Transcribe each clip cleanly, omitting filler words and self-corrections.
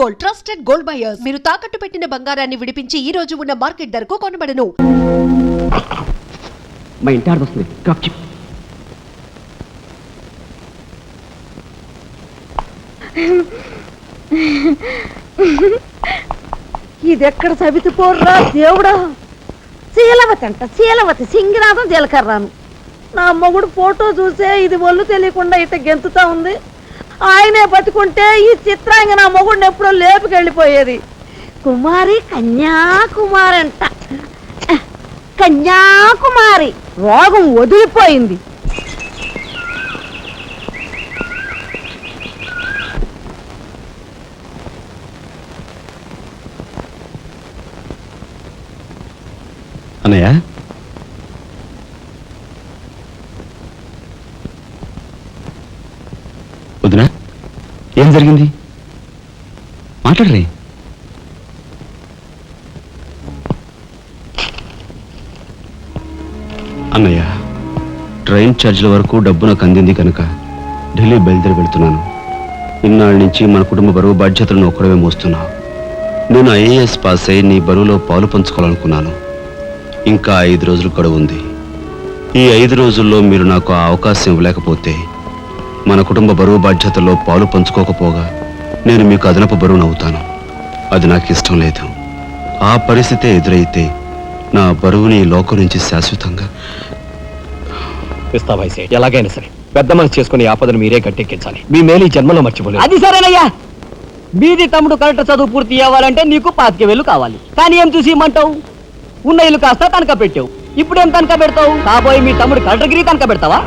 Gold, trusted gold buyers. మీరు తాకట్టు పెట్టిన బంగారాన్ని విడిపించి ఈ రోజు ఉన్న మార్కెట్ ధరకు కొనబడను. మా ఇంటి ఆడ వస్తుంది. ఇదెక్కడ సబితిపోర్రా దేవుడా. శీలవతి అంట, శీలవతి సింగినాథం జీలకర్రాను. నా మొగుడు ఫోటో చూసే ఇది ఒళ్ళు తెలియకుండా ఇట గెంతుతా ఉంది. ఆయనే బతుకుంటే ఈ చిత్రాంగ నా మొగుడిని ఎప్పుడో లేపుకెళ్ళిపోయేది. కుమారి కన్యాకుమారి అంట, కన్యాకుమారి. రోగం వదిలిపోయింది. అన్నయ్య, వదినా, ఏం జరిగింది? మాట్లాడరే. అన్నయ్య, ట్రైన్ ఛార్జీల వరకు డబ్బు నాకు అందింది కనుక ఢిల్లీ బయలుదేరి వెళ్తున్నాను. ఇన్నాళ్ళ నుంచి మన కుటుంబ బరువు బాధ్యతలను ఒక్కడవే మోస్తున్నావు. నేను ఐఏఎస్ పాస్ అయి నీ బరువులో పాలు పంచుకోవాలనుకున్నాను. ఇంకా 5 రోజులు గడువు ఉంది. ఈ 5 రోజుల్లో మీరు నాకు ఆ అవకాశం ఇవ్వలేకపోతే మన కుటుంబ బరువు బాధ్యతల్లో పాలు పంచుకోకపోగా నేను మీకు అదనపు బరువునవుతాను. అది నాకు ఇష్టం లేదు. ఆ పరిస్థితే ఎదురైతే నా బరువుని ఈ లోకం నుంచి శాశ్వతంగా ఎలాగైనా సరే పెద్ద మనసు చేసుకుని ఆపదను మీరే గట్టెక్కించాలి. మీ మేలు ఈ జన్మలో మర్చిపోలేదు. అది సరేనయ్యా. బీది తమ్ముడు కరెక్ట్ చదువు పూర్తి అవ్వాలంటే నీకు 25,000 కావాలి. కానీ ఏం చూసి ఇమ్మంటావు? ఉన్న ఇల్లు కాస్త తనఖా పెట్టావు. ఇప్పుడేం తనఖా పెడతావు? కాబోయే మీ తమ్ముడు కలెక్టర్గిరి తనఖా పెడతావా?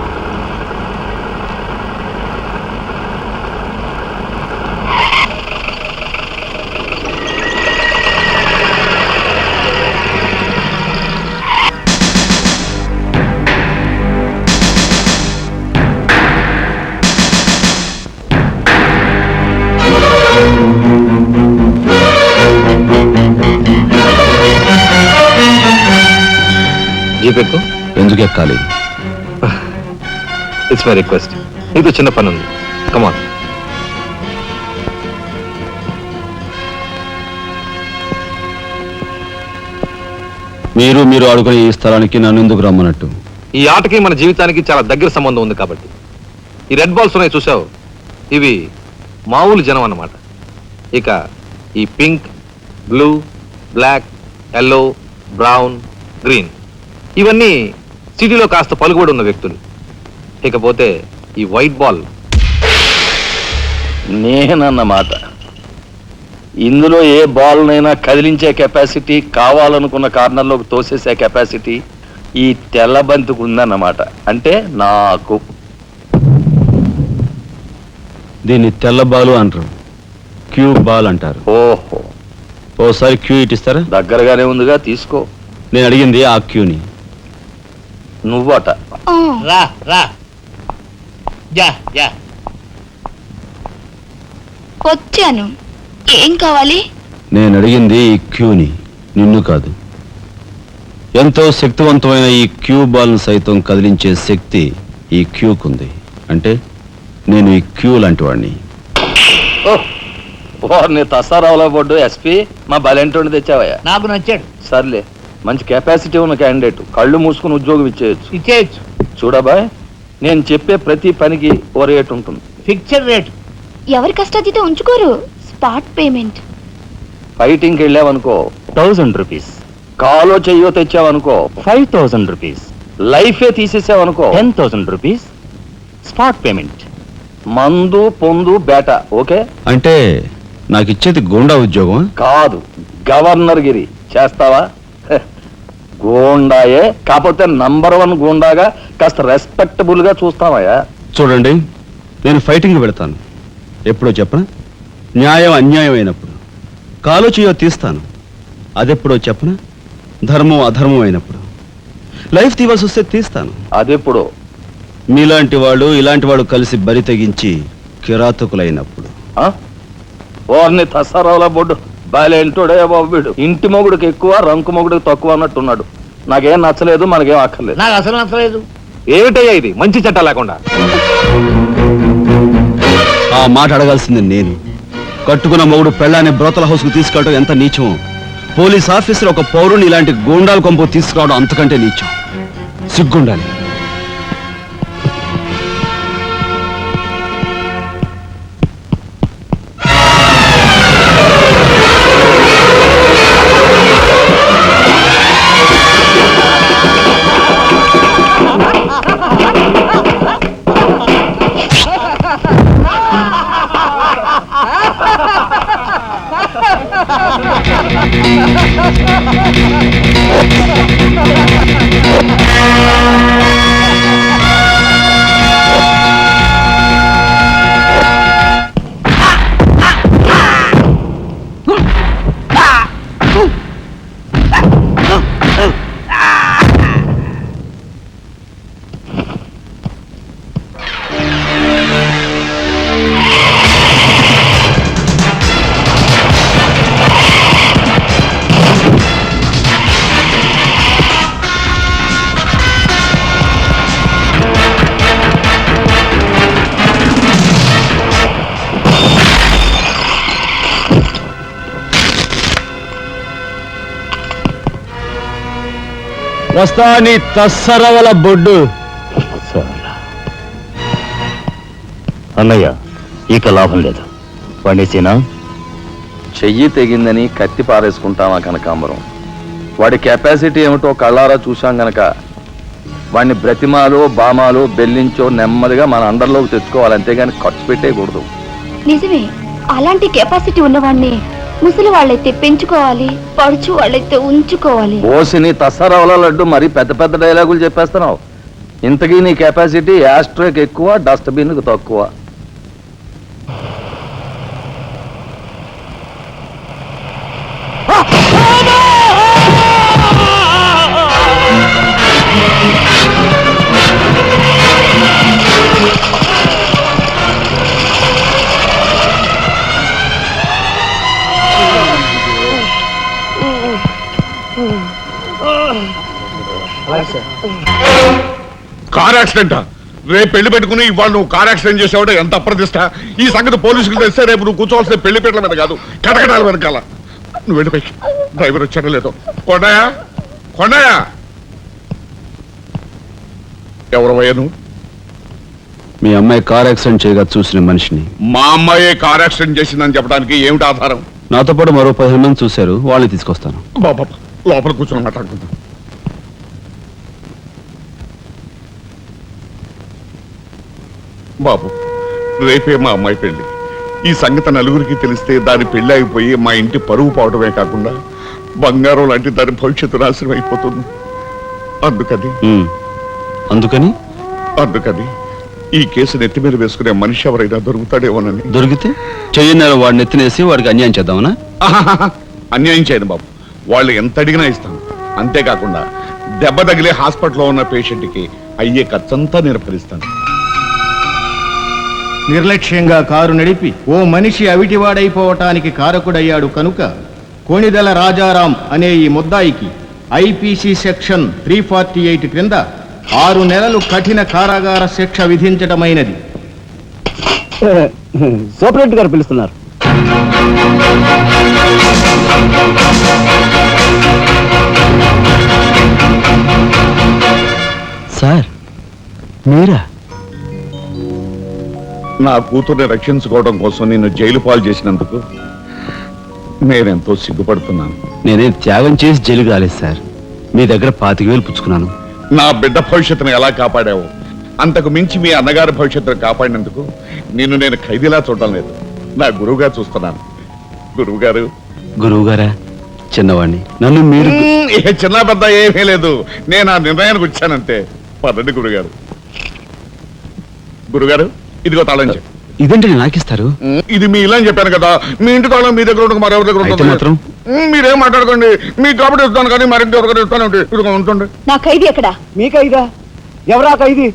జీపెక్కు. ఎందుకు ఎక్కాలి? It's my request. నీతో చిన్న పని ఉంది. కమాన్. మీరు ఆడుకునే ఈ స్థలానికి నన్ను ఎందుకు రమ్మన్నట్టు? ఈ ఆటకి మన జీవితానికి చాలా దగ్గర సంబంధం ఉంది కాబట్టి. ఈ రెడ్ బాల్స్ ఉన్నాయి చూసావు, ఇవి మామూలు జనం అన్నమాట. ఇక ఈ pink, blue, black, yellow, brown, green ఇవన్నీ సిటీలో కాస్త పలుకుబడి ఉన్న వ్యక్తులు. ఇకపోతే ఈ వైట్ బాల్ నేనన్నమాట. ఇందులో ఏ బాల్నైనా కదిలించే కెపాసిటీ, కావాలనుకున్న కార్నర్లోకి తోసేసే కెపాసిటీ ఈ తెల్ల బంతికి ఉందన్నమాట. అంటే నాకు. దీన్ని తెల్ల బాలు అంటారు, క్యూ బాల్ అంటారు. ఓహో, ఓసారి క్యూ ఇటిస్తారా? దగ్గరగానే ఉందిగా, తీసుకో. నేను అడిగింది ఆ క్యూని. నువ్వట. రా రా. వచ్చాను. ఏం కావాలి? నేను అడిగింది ఈ క్యూని, నిన్ను కాదు. ఎంతో శక్తివంతమైన ఈ క్యూ బాల్ను సైతం కదిలించే శక్తి ఈ క్యూకుంది. అంటే నేను ఈ క్యూ లాంటి వాడిని. నీ తసారావులో బొడ్డు ఎస్పీ మా బలెంటోని తెచ్చావయ్యా. నాకు నచ్చాడు. సర్లే, మంచి కెపాసిటీ ఉన్న క్యాండిడేట్. కళ్ళు మూసుకుని ఉద్యోగం ఇచ్చేయచ్చు. చూడబాయ్, నేను చెప్పే ప్రతి పనికి ఓ రేట్ ఉంటుంది. Fixed rate. ఎవరి కష్టాతీత ఉంచుకోరు. Spot payment. ఫైటింగ్కి వెళ్ళావనుకో 1000 రూపీస్. కాలో చెయ్యో తెచ్చావనుకో 5000 రూపీస్. లైఫే తీసేసావనుకో 10,000 రూపీస్. Spot payment. మందు పొందు బేట. ఓకే? అంటే నాకు ఇచ్చేది గూండా ఉద్యోగం కాదు, గవర్నర్ గిరి. చేస్తావా? గూండాయే, కాకపోతే నంబర్ 1 గూండాగా కాస్త రెస్పెక్టబుల్ గా చూస్తావయ్యా. చూడండి, నేను ఫైటింగ్ పెడతాను. ఎప్పుడో చెప్పనా? న్యాయం అన్యాయం అయినప్పుడు. కాలో చేయో తీస్తాను. అదెప్పుడో చెప్పనా? ధర్మం అధర్మం అయినప్పుడు. లైఫ్ తీవాల్సి వస్తే తీస్తాను. అదెప్పుడు? మీలాంటి వాడు ఇలాంటి వాడు కలిసి బరి తెగించి కిరాతకులైనప్పుడు. ఓర్ని తసారావుల బొడ్డు బాలేంటోడే బాబు వీడు. ఇంటి మొగుడికి ఎక్కువ, రంకు మొగుడికి తక్కువ అన్నట్టున్నాడు. నాకేం నచ్చలేదు, మనకేం అక్కర్లేదు. నాకు అసలు నచ్చలేదు. ఏమిటయ్యా ఇది? మంచి చట్టం లేకుండా. ఆ మాట అడగాల్సింది నేను. కట్టుకున్న మొగుడు పెళ్ళాన్ని బ్రోతల హౌస్కు తీసుకెళ్ళడం ఎంత నీచం. పోలీస్ ఆఫీసర్ ఒక పౌరుని ఇలాంటి గూండాల కొంపు తీసుకురావడం అంతకంటే నీచం. సిగ్గుండాలి. వస్తా నీ తస్సరవల బొడ్డు. అన్నయ్య ఇక లాభం లేదు. పండేసినా చెయ్యి తెగిందని కత్తి పారేసుకుంటామా కనకాంబరం? వాడి కెపాసిటీ ఏమిటో కళ్ళారా చూశాం గనక వాడిని బ్రతిమాలో బామాలో బెల్లించో నెమ్మదిగా మన అండర్లోకి తెచ్చుకోవాలి, అంతేగాని ఖర్చు పెట్టేయకూడదు. నిజమే, అలాంటి కెపాసిటీ ఉన్నవాడిని ముసలి వాళ్ళైతే పెంచుకోవాలి, పడుచు వాళ్ళైతే ఉంచుకోవాలి. ఓసిని తస్సరవల లడ్డు మరి పెద్ద పెద్ద డైలాగులు చెప్పేస్తున్నావు. ఇంతకీ నీ కెపాసిటీ యాస్ట్రేక్ ఎక్కువ, డస్ట్బిన్ తక్కువ. Car accident. రేపు పెళ్లి పెట్టుకుని ఇవాళ నువ్వు కార్ యాక్సిడెంట్ చేసేవాడు ఎంత అప్రదిష్ట. ఈ సంగతి పోలీసులు తెస్తే రేపు నువ్వు కూర్చోవాల్సిన పెళ్లి పీటల మీద కాదు, కటకటాల వెనకాల. నువ్వు వెళ్ళిపోయి డ్రైవర్ వచ్చాడో లేదో. కొండయా కొండయా, ఎవరవయ్యా నువ్వు? మీ అమ్మాయి కార్ యాక్సిడెంట్ చేయగా చూసిన మనిషిని. మా అమ్మాయి కార్ యాక్సిడెంట్ చేసిందని చెప్పడానికి ఏమిటి ఆధారం? నాతో పాటు మరో 15 మంది చూశారు, వాళ్ళని తీసుకొస్తాను. బాబా లోపల కూర్చొని మాట్లాడుకుందాం. బాబు, రేపే మా అమ్మాయి పెళ్లి. ఈ సంగతి నలుగురికి తెలిస్తే దాని పెళ్లి అయిపోయి మా ఇంటి పరువు పోవడమే కాకుండా బంగారం లాంటి దాని భవిష్యత్తు నాశనం అయిపోతుంది. అందుకని ఈ కేసు నెత్తి మీద వేసుకునే మనిషి ఎవరైనా దొరుకుతాడేమోనని. దొరికితే చెయ్యన్నారు వాడిని ఎత్తినేసి వాడికి అన్యాయం చేద్దామనా? అన్యాయం చేయను బాబు, వాళ్ళు ఎంత అడిగినా ఇస్తాను. అంతేకాకుండా దెబ్బ తగిలే హాస్పిటల్లో ఉన్న పేషెంట్కి అయ్యే ఖర్చంతా నేను భరిస్తాను. నిర్లక్ష్యంగా కారు నడిపి ఓ మనిషి అవిటివాడైపోవటానికి కారకుడయ్యాడు కనుక కోణిదెల రాజారాం అనే ఈ ముద్దాయికి ఐపీసీ సెక్షన్ 348 క్రింద 6 నెలలు కఠిన కారాగార శిక్ష విధించటమైనది. సూపరింటెండెంట్ గారు పిలుస్తున్నారు. సార్ మీరా? నా కూతుర్ని రక్షించుకోవడం కోసం నిన్ను జైలు పాలు చేసినందుకు నేనెంతో సిగ్గుపడుతున్నాను. నేనేం త్యాగం చేసి జైలుకి రాలేదు సార్, మీ దగ్గర 25,000 పుచ్చుకున్నాను. నా బిడ్డ భవిష్యత్తును ఎలా కాపాడావు, అంతకు మించి మీ అన్నగారి భవిష్యత్తును కాపాడినందుకు నిన్ను నేను ఖైదీలా చూడడం లేదు, నా గురువుగా చూస్తున్నాను. గురువుగారా? చిన్నవాణ్ణి, నన్ను మీరు చిన్న పెద్ద ఏమీ లేదు, నేను ఆ నిర్ణయానికి వచ్చానంతే. పదండి గురుగారు. ఇదిగో తాళం చెప్పు. ఇదేంటి నాకిస్తారు? ఇది మీ ఇలా చెప్పాను కదా, మీ ఇంటి తాళం మీ దగ్గర ఉండక మరెవరి దగ్గర ఉంటుంది మాత్రం మీరేం మాట్లాడుకోండి. మీ కాబట్టి ఇస్తాను కానీ మరింటి ఎవరికైనా ఇస్తాను ఉంటుంది. నా ఖైదీ ఎక్కడ? మీ ఖైదా? ఎవరా ఖైదీ?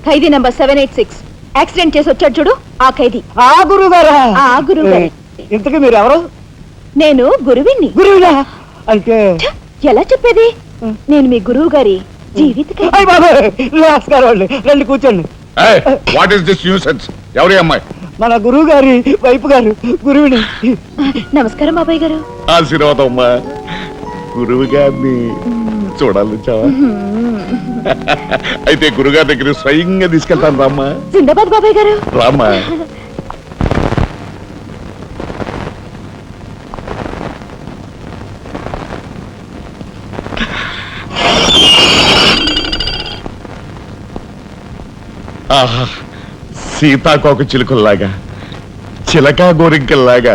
ఖైదీ నంబర్ 786 యాక్సిడెంట్ చేసి వచ్చాడు చూడు, ఆ ఖైదీ. ఆ గురువు గారా? ఆ గురువు గారే. ఇంతకీ మీరు ఎవరు? నేను గురువిని. గురువులా అంటే ఎలా చెప్పేది? నేను మీ గురువు గారి జీవిత ఖైదీ. అయ్య బాబు, నమస్కారం అండి, రండి కూర్చోండి. What is this nuisance? ఎవరి అమ్మాయి? మన గురువు గారి వైపు గారు గురువుని. నమస్కారం బాబాయ్ గారు. ఆశీర్వాదం అమ్మా. గురువు గారిని చూడాలి చావా? అయితే గురుగారి దగ్గర స్వయంగా తీసుకెళ్తాను రామ్మా. జిందాబాద్ బాబాయ్ గారు. రామ్మా. ఆహా, సీతాకోక చిలుకల్లాగా చిలకా గోరింకల్లాగా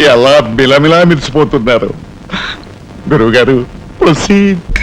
ఎలా మిలమిలా మిరిసిపోతున్నారు. గురువుగారు ప్రొసీడ్.